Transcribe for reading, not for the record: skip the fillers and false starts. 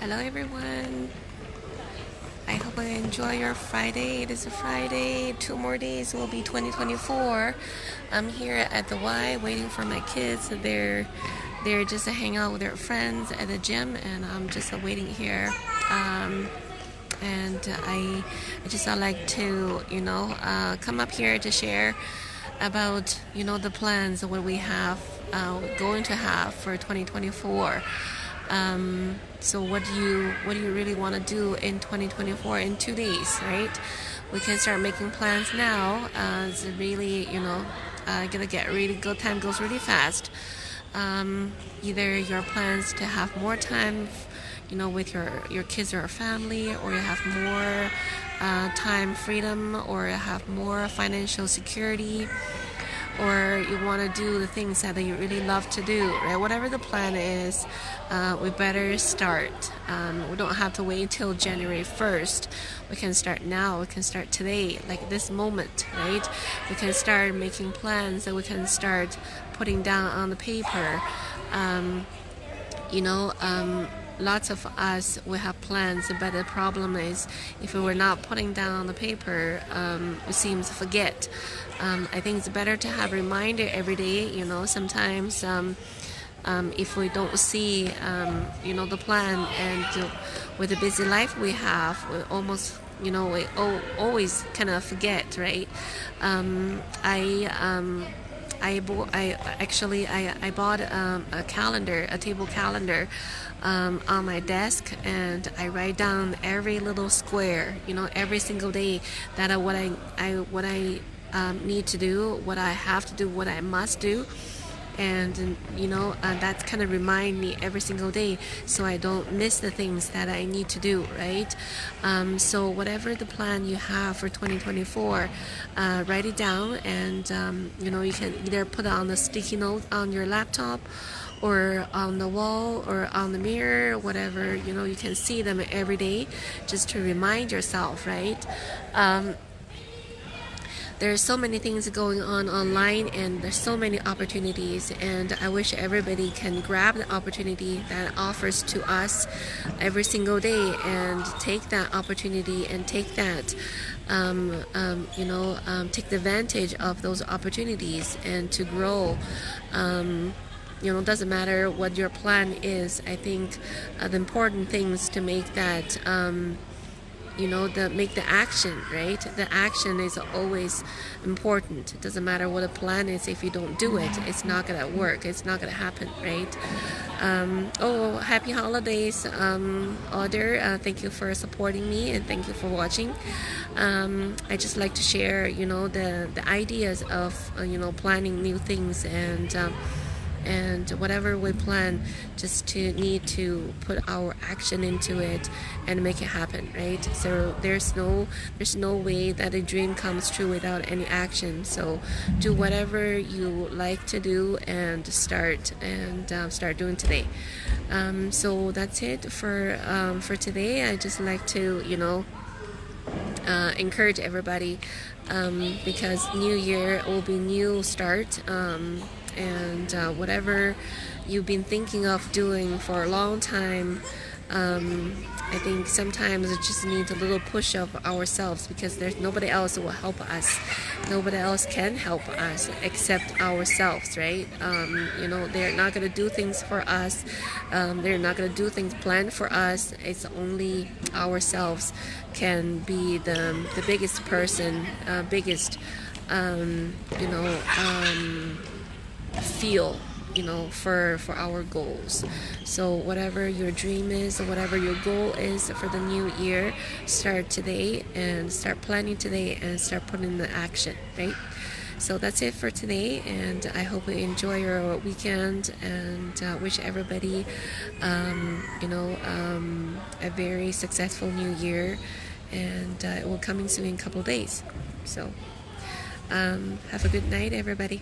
Hello everyone. I hope you enjoy your Friday. It is a Friday. 2 more days will be 2024. I'm here at the Y waiting for my kids. They're just to hang out with their friends at the gym, and I'm just waiting here. And I just like to come up here to share about the plans what we have going to have for 2024. So what do you really want to do in 2024 in 2 days, right? We can start making plans now. It's really gonna get really good. Time goes really fast. Either your plans to have more time with your kids or family, or you have more time freedom, or you have more financial security, or you want to do the things that you really love to do, right? Whatever the plan is, we better start. We don't have to wait until January 1st. We can start now. We can start today, like this moment, right? We can start making plans that we can start putting down on the paper. Lots of us, we have plans, but the problem is if we were not putting down on the paper, we seem to forget. I think it's better to have a reminder every day. Sometimes if we don't see the plan, and with the busy life we have, we almost we always kind of forget, right? I bought a calendar, a table calendar, on my desk, and I write down every little square, every single day that what I need to do, what I have to do, what I must do. And that's kind of remind me every single day, so I don't miss the things that I need to do, right? So whatever the plan you have for 2024, write it down, and you can either put it on the sticky note on your laptop, or on the wall, or on the mirror, whatever. You can see them every day just to remind yourself, right? There's so many things going on online, and there's so many opportunities, and I wish everybody can grab the opportunity that offers to us every single day, and take that opportunity, and take that take the advantage of those opportunities, and to grow. Doesn't matter what your plan is. I think the important things to make that make the action, right? The action is always important. It doesn't matter what a plan is. If you don't do it, it's not gonna work. It's not gonna happen, right? Happy holidays, Audrey. Thank you for supporting me, and thank you for watching. I just like to share the ideas of planning new things, and whatever we plan, just to need to put our action into it and make it happen, right? So there's no way that a dream comes true without any action. So do whatever you like to do, and start doing today. So that's it for today. I just like to encourage everybody, because new year will be new start, and whatever you've been thinking of doing for a long time, I think sometimes it just needs a little push of ourselves, because there's nobody else who will help us. Nobody else can help us except ourselves, right? They're not going to do things for us. They're not going to do things planned for us. It's only ourselves can be the biggest person, biggest feel for our goals. So whatever your dream is, or whatever your goal is for the new year, start today, and start planning today, and start putting in the action, right? So that's it for today, and I hope you enjoy your weekend, and wish everybody a very successful new year, and it will coming soon in a couple of days. So have a good night, everybody.